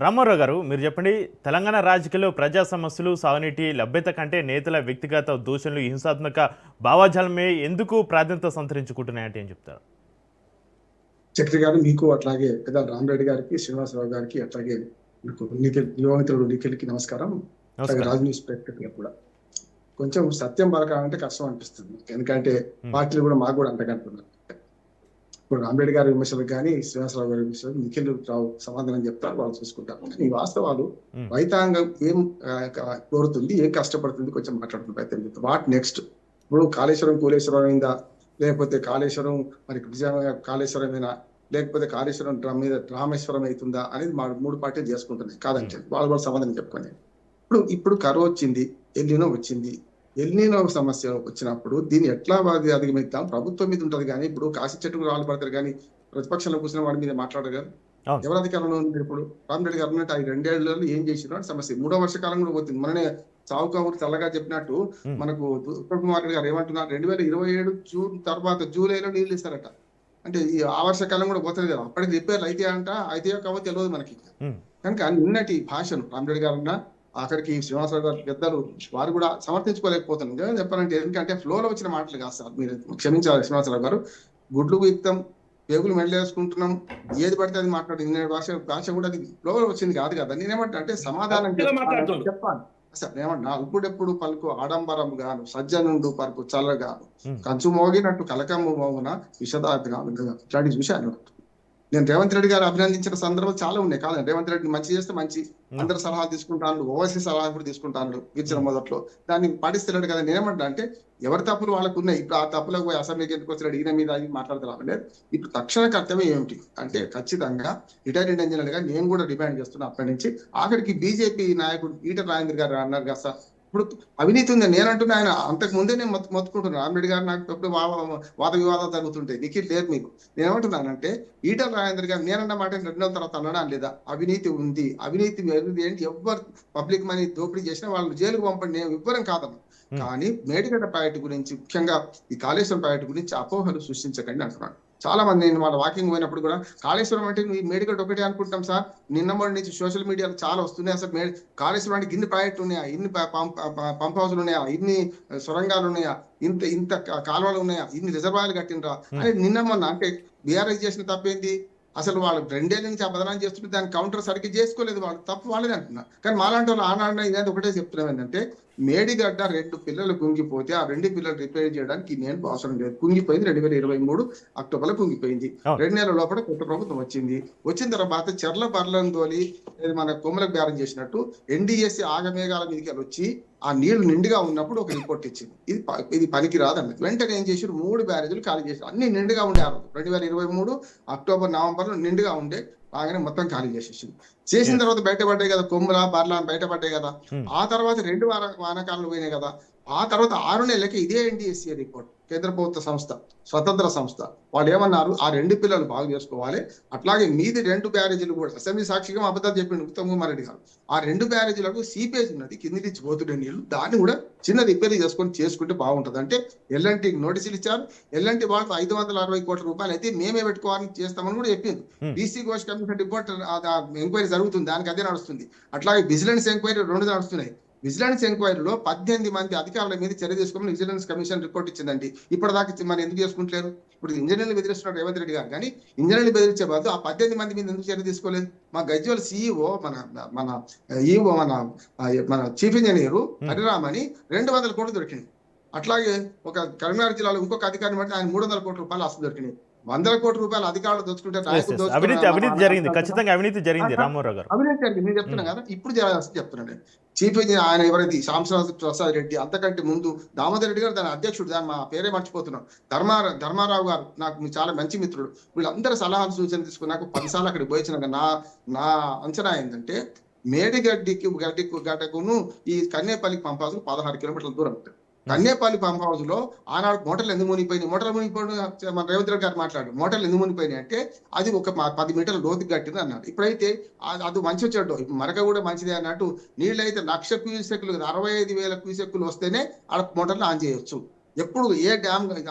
రామారావు గారు, మీరు చెప్పండి. తెలంగాణ రాజకీయాల్లో ప్రజా సమస్యలు, సాగునీటి లభ్యత కంటే నేతల వ్యక్తిగత దూషణలు, హింసాత్మక భావజాలమే ఎందుకు ప్రాధాన్యత సంతరించుకుంటున్నాయంటే ఏం చెప్తారు? చక్రి గారు, మీకు అట్లాగే పెద్ద రామరెడ్డి గారికి, శ్రీనివాసరావు గారికి, అట్లాగే మీకు యువమిత్రుడు నిఖిల్కి నమస్కారం. అట్లాగే నమస్కారం. రాజ్ న్యూస్ ప్రేక్షకులకు కూడా కొంచెం సత్యం పలకాలంటే కష్టం అనిపిస్తుంది. ఎందుకంటే పార్టీలు కూడా మాకు కూడా అంటగంటున్నారు. ఇప్పుడు రామరెడ్డి గారి విమర్శలకు కానీ, శ్రీనివాసరావు గారి విమర్శలకు నిఖిల్ రావు సమాధానం చెప్తారు, వాళ్ళు చూసుకుంటారు. కానీ ఈ వాస్తవాలు రైతాంగం ఏం కోరుతుంది, ఏం కష్టపడుతుంది కొంచెం మాట్లాడుతున్న ప్రయత్నం చేస్తారు. What next? ఇప్పుడు కాళేశ్వరం కూలేశ్వరం అయిందా, లేకపోతే కాళేశ్వరం మరి నిజంగా కాళేశ్వరమేనా, లేకపోతే కాళేశ్వరం మీద రామేశ్వరం అవుతుందా అనేది మా మూడు పార్టీలు చేసుకుంటున్నాయి. కాదంటే వాళ్ళు కూడా సమాధానం చెప్పుకొని ఇప్పుడు కరువు వచ్చింది, ఎల్నినో వచ్చింది. ఎల్నినో సమస్య వచ్చినప్పుడు దీన్ని ఎట్లా అధిగమిద్దాం ప్రభుత్వం మీద ఉంటది. కానీ ఇప్పుడు కాశీ చెట్టుకు రాళ్ళు పడతారు, కానీ ప్రతిపక్షంలో కూర్చున్న వాడి మీద మాట్లాడరు కదా. ఎవరు అధికారంలో ఉంది? ఇప్పుడు రామరెడ్డి గారు ఉన్నట్టు 2 ఏళ్లలో ఏం చేసినా సమస్య. 3వ వర్షకాలం కూడా పోతుంది. మననే చావుకావురు చల్లగా చెప్పినట్టు మనకు ఉత్తమ్ కుమార్ రెడ్డి గారు ఏమంటున్నారు, 2027 జూన్ తర్వాత జూలైలో నీళ్లు ఇస్తారట. అంటే ఈ ఆ వర్షకాలం కూడా పోతుంది కదా. అప్పటికి రిపేర్లు అయితే కావో తెలియదు మనకి. కనుక నిన్నటి భాషను రామరెడ్డి గారు అక్కడికి శ్రీనివాసరావు గారు పెద్దలు వారు కూడా సమర్థించుకోలేకపోతున్నారు చెప్పాలంటే. ఎందుకంటే ఫ్లోలో వచ్చిన మాటలు కాదు సార్, మీరు క్షమించాలి శ్రీనివాసరావు గారు. గుడ్లు విక్తం, పేగులు మెడలేసుకుంటున్నాం, ఏది పడితే అది మాట్లాడింది. భాష కూడా అది ఫ్లోలో వచ్చింది కాదు కదా. నేనేమంటా అంటే సమాధానం చెప్పాలి సార్. ఏమన్నా ఇప్పుడెప్పుడు పలుకు ఆడంబరం గాను, సజ్జనుండు పలుకు చల్లగాను, కంచు మోగినట్టు కలకమ్ము మోగున విషదార్థ గాను, ఇట్లాంటి చూశాను. నేను రేవంత్ రెడ్డి గారు అభినందించిన సందర్భాలు చాలా ఉన్నాయి. కాదు, రేవంత్ రెడ్డి మంచి చేస్తే మంచి, అందరు సలహాలు తీసుకుంటాను, ఓవైసీ సలహా కూడా తీసుకుంటాను ఇచ్చిన మొదట్లో. దాన్ని పాటిస్తున్నాడు కదా. నేనేమంటా అంటే ఎవరి తప్పులు వాళ్ళకు ఉన్నాయి. ఇప్పుడు ఆ తప్పులకు పోయి అసెంబ్లీకి ఎందుకు వచ్చాడు, ఈయన మీద అది మాట్లాడతారు. ఇప్పుడు తక్షణ కర్తవ్యం ఏమిటి అంటే ఖచ్చితంగా రిటైర్డ్ ఇంజనీర్ గా నేను కూడా డిమాండ్ చేస్తున్నా అప్పటి నుంచి. ఆఖరికి బీజేపీ నాయకుడు ఈటల రాజేంద్ర గారు అన్నారు కదా సార్, ఇప్పుడు అవినీతి ఉంది. నేనంటున్నా ఆయన అంతకు ముందే నేను మొత్తుకుంటున్నాను. రామరెడ్డి గారు నాకు ఎప్పుడు వాద వివాదాలు జరుగుతుంటాయి. నిఖిల్ లేదు మీకు. నేనేమంటున్నానంటే ఈటల రాజేంద్ర గారు నేనన్న మాట 2 తర్వాత అనడా లేదా? అవినీతి ఉంది, అవినీతి ఏంటి, ఎవరు పబ్లిక్ మనీ దోపిడీ చేసినా వాళ్ళు జైలుకు పంపండి, నేను ఇవ్వరం కాదమ్మా. కానీ మేడిగడ్డ ప్రాజెక్టు గురించి, ముఖ్యంగా ఈ కాళేశ్వరం ప్రాజెక్టు గురించి అపోహలు సృష్టించకండి అంటున్నాను. చాలా మంది నేను వాళ్ళ వాకింగ్ పోయినప్పుడు కూడా కాళేశ్వరం అంటే మేడిగడ్డ ఒకటే అనుకుంటాం సార్. నిన్న మొన్న నుంచి సోషల్ మీడియాలో చాలా వస్తున్నాయి. అసలు కాళేశ్వరం అంటే ఇన్ని ప్రాజెక్టులు ఉన్నాయా, ఇన్ని పంప్ హౌస్లు ఉన్నాయా, ఇన్ని సొరంగాలు ఉన్నాయా, ఇంత కాలువలు ఉన్నాయా, ఇన్ని రిజర్వాయర్లు కట్టినరా అని నిన్న మొన్న. అంటే బీఆర్ఎస్ చేసిన తప్పేంది? అసలు వాళ్ళు 2 ఏళ్ల నుంచి అబద్ధం చేస్తుంటే దాన్ని కౌంటర్ సరిగ్గా చేసుకోలేదు. వాళ్ళు తప్పు వాళ్ళదే అంటున్నారు. కానీ మాలాంటి వాళ్ళు ఆనాడిన ఇదేంటి ఒకటే చెప్తున్నాం ఏంటంటే, మేడిగడ్డ 2 పిల్లలు కుంగిపోతే ఆ 2 పిల్లలు రిపేర్ చేయడానికి నేను అవసరం లేదు. కుంగిపోయింది 2023 అక్టోబర్లో కుంగిపోయింది. 2 నెలల లోపల కొత్త ప్రభుత్వం వచ్చిన తర్వాత చెర్ల బర్లను తోలి మన కొమ్మలకు బేరం చేసినట్టు NDSC ఆగమేఘాల మీదకి వచ్చి ఆ నీళ్లు నిండుగా ఉన్నప్పుడు ఒక రిపోర్ట్ ఇచ్చింది, ఇది పనికి రాదన్నది. వెంటనే ఏం చేసి 3 బ్యారేజీలు ఖాళీ చేశారు. అన్ని నిండుగా ఉండే 2023 అక్టోబర్ నవంబర్లో నిండుగా ఉండే, బాగానే మొత్తం ఖాళీ చేసిన తర్వాత బయటపడ్డాయి కదా, కొమ్ముల బర్లా బయటపడ్డాయి కదా. ఆ తర్వాత 2 వానాకాలంలో పోయినాయి కదా. ఆ తర్వాత 6 నెలలకి ఇదే NDSC రిపోర్ట్, కేంద్ర ప్రభుత్వ సంస్థ, స్వతంత్ర సంస్థ, వాళ్ళు ఏమన్నారు, ఆ 2 పిల్లలు బాగు చేసుకోవాలి, అట్లాగే మీది 2 బ్యారేజీలు కూడా. అసెంబ్లీ సాక్షిగా అబద్ధాలు చెప్పిండు ఉత్తమ్ కుమార్ రెడ్డి గారు. ఆ 2 బ్యారేజీలకు సీపేజ్ ఉన్నది, కింది నుంచి పోతుండే నీళ్లు, దాన్ని కూడా చిన్న రిపేర్ చేసుకుంటే బాగుంటది. అంటే ఎల్ఎన్టీ నోటీసులు ఇచ్చారు. ఎల్ఎన్టీ వాళ్ళకి 560 కోట్ల రూపాయలు అయితే మేమే పెట్టుకోవాలని చేస్తామని కూడా చెప్పింది. BC Ghosh commission report enquiry జరుగుతుంది, దానికి అదే నడుస్తుంది. అట్లాగే విజిలెన్స్ ఎంక్వైరీ 2 నడుస్తున్నాయి. విజిలెన్స్ ఎంక్వైరీలో 18 మంది అధికారుల మీద చర్య తీసుకోమని విజిలెన్స్ కమిషన్ రిపోర్ట్ ఇచ్చిందండి. ఇప్పటిదాకా మరి ఎందుకు చేసుకుంటలేరు? ఇప్పుడు ఇంజనీర్లు బెదిరిస్తున్నారు రేవంత్ రెడ్డి గారు, కానీ ఇంజనీర్లు బెదిరించే బదులు ఆ 18 మంది మీద ఎందుకు చర్య తీసుకోలేదు? మా గజ్వేల్ CEO మన చీఫ్ ఇంజనీరు హరిరామ్ అని 200 కోట్లు దొరికింది. అట్లాగే ఒక కరీంనగర్ జిల్లాలో ఇంకొక అధికారిని బట్టి ఆయన 300 కోట్ల రూపాయలు ఆస్తి దొరికినాయి. 100 కోట్ల రూపాయలు అధికారులు దోచుకుంటే అవినీతి జరిగింది, ఖచ్చితంగా అవినీతి జరిగింది రామారావు గారు. అవినీతి జరిగింది, నేను చెప్తున్నా కదా. ఇప్పుడు చెప్తున్నాను. చీఫ్ ఇంజనీర్ ఆయన ఎవరైతే శ్యామశ్రీ ప్రసాద్ రెడ్డి, అంతకంటే ముందు దామోదర్ రెడ్డి గారు దాని అధ్యక్షుడు, దాని మా పేరే మర్చిపోతున్నాం, ధర్మారావు గారు నాకు చాలా మంచి మిత్రుడు. వీళ్ళందరూ సలహాలు సూచనలు తీసుకుని నాకు 10 సార్లు అక్కడికి పోయించిన నా అంచనా ఏంటంటే, గడ్డకును ఈ కన్నేపల్లికి పంప్ హౌస్ 16 కిలోమీటర్ల దూరం ఉంటుంది. కన్నేపల్లి పంప్ హౌస్ లో ఆనాడు మోటార్లు ఎందుకు మునిగిపోయినాయి, మన రేవంత్ రెడ్డి గారు మాట్లాడు, మోటార్లు ఎందుకు మునిగిపోయినాయి అంటే అది ఒక 10 మీటర్ల లోతుకి కట్టింది అన్నాడు. ఇప్పుడైతే అది మంచి చెడ్డు, మరక కూడా మంచిదే అన్నట్టు. నీళ్ళైతే 1,00,000 క్యూసెక్లు 65,000 క్యూసెక్కులు వస్తేనే ఆడ మోటార్లు ఆన్ చేయొచ్చు. ఎప్పుడు ఏ డ్యామ్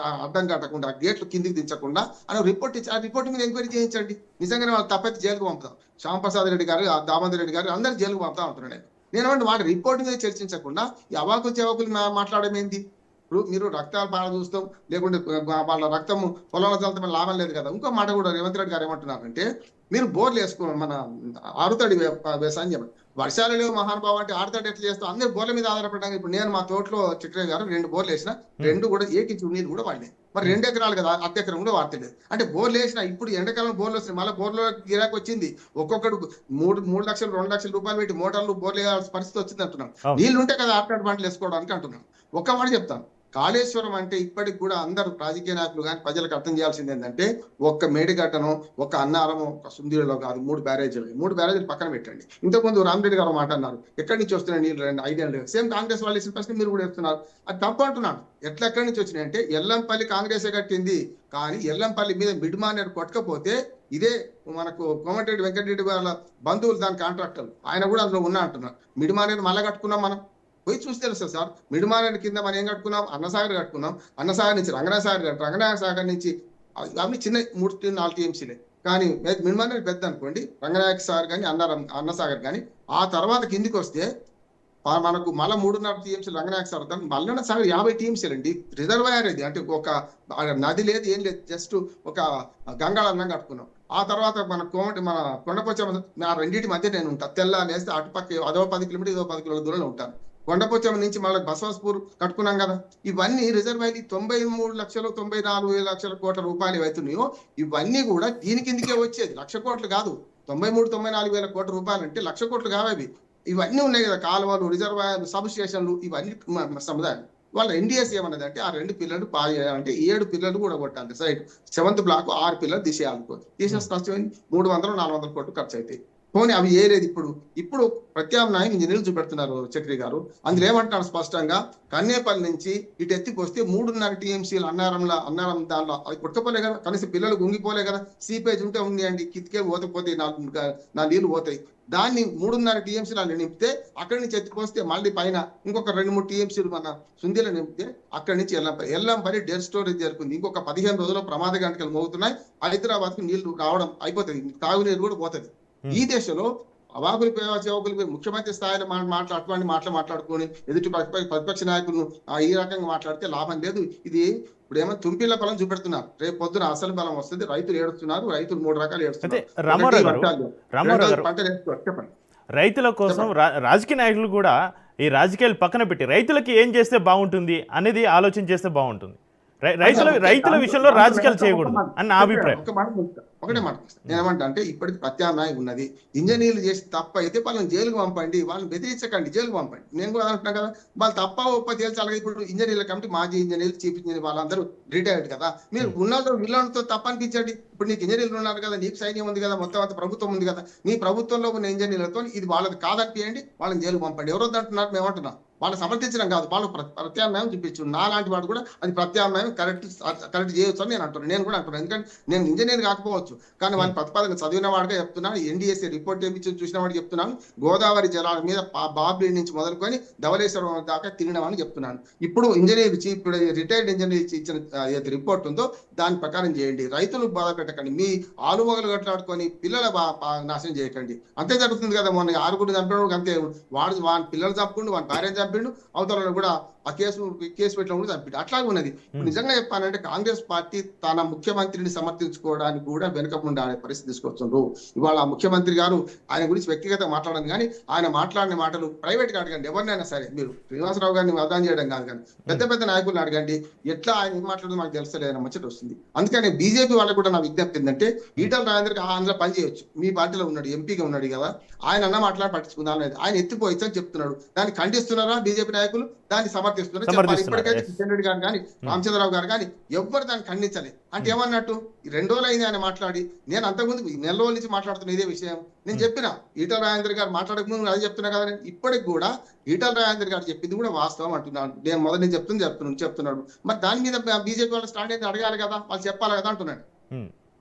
అడ్డం కట్టకుండా గేట్లు కిందికి దించకుండా అని రిపోర్ట్ ఇచ్చి ఆ రిపోర్ట్ మీద ఎంక్వైరీ చేయించండి. నిజంగానే వాళ్ళు తప్పైతే జైలుకు పంపుతాం. శ్యాంప్రసాద్ రెడ్డి గారు, దామోదర్ రెడ్డి గారు అందరు జైలుకు పంపుతా ఉంటున్నాడు. నేనేమంటే వాటి రిపోర్ట్ మీద చర్చించకుండా ఈ అవాకు చెవాకులు మాట్లాడడం ఏంది? ఇప్పుడు మీరు రక్తాలు పాల చూస్తాం, లేకుంటే వాళ్ళ రక్తం పొలంలో చల్లుతామని లాభం లేదు కదా. ఇంకో మాట కూడా రేవంత్ రెడ్డి గారు ఏమంటున్నారంటే, మీరు బోర్లు వేసుకో మన ఆరుతడి వ్యవసాయం, వర్షాలు లేవు మహానుభావం అంటే ఆరుతడి ఎట్లా చేస్తాం? అందరు బోర్ల మీద ఆధారపడ్డాక ఇప్పుడు నేను మా తోటలో చక్రయ్య గారు 2 బోర్లు వేసిన, 2 కూడా ఏకించు నీళ్ళు కూడా వాడినాయి. మరి 2 ఎకరాలు కదా, అర్ధ ఎకరం కూడా వాడతలేదు. అంటే బోర్లు వేసిన ఇప్పుడు ఎండాకాలం బోర్లు వస్తున్నాయి, మళ్ళీ బోర్లో గిరాకు వచ్చింది. ఒక్కొక్కడు 3 లక్షలు 2 లక్షల రూపాయలు పెట్టి మోటార్లు బోర్లు వేయాల్సిన పరిస్థితి వచ్చింది అంటున్నాం. నీళ్ళు ఉంటే కదా ఆర్టాడు పంటలు వేసుకోవడానికి అంటున్నాం. ఒక్క మాట చెప్తాను, కాళేశ్వరం అంటే ఇప్పటికి కూడా అందరూ రాజకీయ నాయకులు కానీ ప్రజలకు అర్థం చేయాల్సింది ఏంటంటే, ఒక్క మేడిగట్టను, ఒక అన్నారము, ఒక సుందీలో కాదు, 3 బ్యారేజీలు పక్కన పెట్టండి. ఇంతకుముందు రామరెడ్డి గారు మాట అన్నారు, ఎక్కడి నుంచి వస్తున్నాయి నీళ్ళు, 5 ఏళ్ళు. సేమ్ కాంగ్రెస్ వాళ్ళు ఇచ్చిన ప్రశ్న మీరు కూడా వేస్తున్నారు. అది తప్పు అంటున్నాను. ఎక్కడి నుంచి వచ్చినాయి అంటే, ఎల్లంపల్లి కాంగ్రెసే కట్టింది, కానీ ఎల్లంపల్లి మీద మిడ్మానేరు కొట్టకపోతే ఇదే మనకు కోమటిరెడ్డి వెంకటరెడ్డి వాళ్ళ బంధువులు దాని కాంట్రాక్టర్లు, ఆయన కూడా అందులో ఉన్నా అంటున్నారు. మిడ్మానేరు మళ్ళా కట్టుకున్నాం, మనం పోయి చూసి తెలుస్తుంది సార్. మిడిమానేరు కింద మనం ఏం కట్టుకున్నాం? అన్నసాగర్ కట్టుకున్నాం. అన్నసాగర్ నుంచి రంగనాయక నుంచి అవి చిన్న 3-4 టీఎంసీలే. కానీ మిడిమానేరు పెద్ద అనుకోండి, రంగనాయక సాగర్ కానీ అన్నసాగర్ కానీ. ఆ తర్వాత కిందికి వస్తే మనకు మళ్ళీ 3.5 టీఎంసీలు రంగనాయక సాగర్, మల్లన్న సాగర్ 50 టీఎంసీలు అండి. రిజర్వాయర్ ఇది, అంటే ఒక నది లేదు, ఏం లేదు, జస్ట్ ఒక గంగాళన్నం కట్టుకున్నాం. ఆ తర్వాత మన కొండపోచమ్మ, ఆ రెండింటి మధ్య నేను ఉంటాను. తెల్ల లేస్తే అటుపక్క అదో 10 కిలోమీటర్, ఇదో 10 కిలోమీటర్ దూరంలో ఉంటాను. కొండపోచమ్మ నుంచి మళ్ళీ బసవాస్పూర్ కట్టుకున్నాం కదా. ఇవన్నీ రిజర్వాయర్ 93,94,00,000 కోట్ల రూపాయలు అవుతున్నాయో, ఇవన్నీ కూడా దీని కిందకే వచ్చేది. 1,00,000 కోట్లు కాదు, 93,94,000 కోట్ల రూపాయలు అంటే 1,00,000 కోట్లు కావేవి. ఇవన్నీ ఉన్నాయి కదా, కాలువలు, రిజర్వాయర్లు, సబ్ స్టేషన్లు, ఇవన్నీ సముదాయం. వాళ్ళ ఎన్డీఎస్ ఏమన్నది అంటే, ఆ 2 పిల్లలు బాగా చేయాలంటే 7 పిల్లలు కూడా కొట్టాలి. సైడ్ 7th బ్లాక్ 6 పిల్లలు తీసేయాలనుకో, తీసేసి నష్టమైంది 300-400 కోట్లు ఖర్చు అవుతాయి. పోనీ అవి ఏలేదు. ఇప్పుడు ప్రత్యామ్నాయం ఇంజనీర్లు చూపెడుతున్నారు చక్రి గారు. అందులో ఏమంటారు స్పష్టంగా, కన్నేపల్లి నుంచి ఇటు ఎత్తికొస్తే 3.5 టీఎంసీలు అన్నారం దానిలో అవి కొట్టుకోలే కదా, కనీసం పిల్లలు గుంగిపోలే కదా. సీపేజ్ ఉంటే ఉంది అండి, కితికే పోతే నా నీళ్లు పోతాయి. దాన్ని 3.5 టీఎంసీలు అని నింపితే, అక్కడి నుంచి ఎత్తిపోస్తే మళ్ళీ పైన ఇంకొక 2-3 టీఎంసీలు మన సుందీలో నింపితే, అక్కడి నుంచి ఎల్లంపల్లి డెడ్ స్టోరేజ్ జరుగుతుంది. ఇంకొక 15 రోజుల్లో ప్రమాద గంటలు మోగుతున్నాయి. హైదరాబాద్ కు నీళ్లు రావడం అయిపోతుంది, తాగునీరు కూడా పోతుంది. ఈ దేశంలో అవాకులు చెవకులు ముఖ్యమంత్రి స్థాయిలో అటువంటి మాట్లాడుకొని ఎదుటి ప్రతిపక్ష నాయకులను ఈ రకంగా మాట్లాడితే లాభం లేదు. ఇది ఇప్పుడు ఏమో తుంపిల్ల బలం చూపెడుతున్నారు, రేపు పొద్దున అసలు బలం వస్తుంది. రైతులు ఏడుస్తున్నారు, రైతులు 3 రకాలు ఏడుస్తున్నారు. పంట చెప్పండి. రైతుల కోసం రాజకీయ నాయకులు కూడా ఈ రాజకీయాలు పక్కన పెట్టి రైతులకి ఏం చేస్తే బాగుంటుంది అనేది ఆలోచన చేస్తే బాగుంటుంది. రైతుల విషయంలో రాజకీయాలు చేయకూడదు అని నా అభిప్రాయం. ఒకటే మాట నేనేమంటా అంటే, ఇప్పటికి ప్రత్యామ్నాయం ఉన్నది. ఇంజనీర్లు చేసి తప్ప అయితే వాళ్ళని జైలుకు పంపండి, వాళ్ళని బెదిరించకండి, జైలుకు పంపండి. నేను కూడా అంటున్నాను కదా, వాళ్ళు తప్ప ఒప్ప తేల్చాలి. ఇప్పుడు ఇంజనీర్ల కమిటీ, మాజీ ఇంజనీర్లు, చీఫ్ ఇంజనీర్ వాళ్ళందరూ రిటైర్డ్ కదా. మీరు ఉన్నతో వీళ్ళతో తప్ప అనిపించండి. ఇప్పుడు నీకు ఇంజనీర్లు ఉన్నారు కదా, నీకు సైన్యం ఉంది కదా, మొత్తం అంత ప్రభుత్వం ఉంది కదా, నీ ప్రభుత్వంలో ఉన్న ఇంజనీర్లతో ఇది వాళ్ళది కాదనిపించండి, వాళ్ళని జైలుకు పంపండి. ఎవరొద్దు అంటున్నారు, మేము అంటున్నాం. వాళ్ళు సమర్థించడం కాదు, వాళ్ళు ప్రత్యామ్నాయం చూపించు. నాలాంటి వాడు కూడా అది ప్రత్యామ్నాయం కరెక్ట్ చేయొచ్చు అని నేను అంటున్నాను. నేను కూడా అంటున్నాను, ఎందుకంటే నేను ఇంజనీర్ కాకపోవచ్చు, కానీ వాళ్ళ ప్రతిపాదన చదివిన వాడిగా చెప్తున్నాను. ఎన్డీఎస్ఏ రిపోర్ట్ ఏమిచ్చి చూసిన వాడికి చెప్తున్నాను. గోదావరి జలాల మీద బాబ్లీ నుంచి మొదలుకొని ధవళేశ్వరం దాకా తినడం అని చెప్తున్నాను. ఇప్పుడు ఇప్పుడు రిటైర్డ్ ఇంజనీర్ ఇచ్చిన ఏదైతే రిపోర్ట్ ఉందో దాని ప్రకారం చేయండి. రైతులు బాధ పెట్టకండి, మీ ఆలువగలు గట్లాడుకొని పిల్లల నాశనం చేయకండి. అంతే జరుగుతుంది కదా. మొన్న 6 చంపినప్పుడు అంతే, వాడి పిల్లలు చంపుకుంటూ వాడి భార్యను చంపిండు, అవతల కూడా ఆ కేసు పెట్టడం కూడా చంపిండు. అట్లాగే ఉన్నది. ఇప్పుడు నిజంగా చెప్పాలంటే, కాంగ్రెస్ పార్టీ తన ముఖ్యమంత్రిని సమర్థించుకోవడానికి కూడా వెనుకకుండా అనే పరిస్థితి తీసుకొస్తుండ్రు. ఇవాళ ముఖ్యమంత్రి గారు ఆయన గురించి వ్యక్తిగతంగా మాట్లాడడం కానీ, ఆయన మాట్లాడిన మాటలు ప్రైవేట్ గా అడగండి, ఎవరినైనా సరే. మీరు శ్రీనివాసరావు గారిని అర్థం చేయడం కాదు, కానీ పెద్ద నాయకులను అడగండి, ఎట్లా ఆయన ఏం మాట్లాడదు మాకు తెలుస్తలేదని ముచ్చట వస్తుంది. అందుకని బీజేపీ వాళ్ళకు కూడా నా విజ్ఞప్తి ఏంటంటే, ఈటల రాజేందర్ అందులో పనిచేయొచ్చు, మీ పార్టీలో ఉన్నాడు, ఎంపీగా ఉన్నాడు కదా, ఆయన అన్న మాట్లాడి పట్టించుకుందాం అనేది. ఆయన ఎత్తిపోయిచ్చని చెప్తున్నాడు, దాన్ని ఖండిస్తున్నారా బీజేపీ నాయకులు? దాన్ని సమర్థిస్తున్నారు. ఇప్పటికైతే కిషన్ రెడ్డి గారు కానీ, రామచంద్రరావు గారు కానీ ఎవ్వరు దాన్ని ఖండించాలి. అంటే ఏమన్నట్టు, 2 రోజులు అయింది ఆయన మాట్లాడి. నేను అంతకుముందు 4 రోజుల నుంచి మాట్లాడుతున్నా ఇదే విషయం. నేను చెప్పిన ఈటల రాజేందర్ గారు మాట్లాడక ముందు అదే చెప్తున్నా కదా. ఇప్పటికి కూడా ఈటల రాజేందర్ గారు చెప్పింది కూడా వాస్తవం అంటున్నాను. నేను మొదటి నుంచి చెప్తున్నాడు. మరి దాని మీద బీజేపీ వాళ్ళు స్టాండ్ అయితే అడగాలి కదా, వాళ్ళు చెప్పాలి కదా అంటున్నాడు.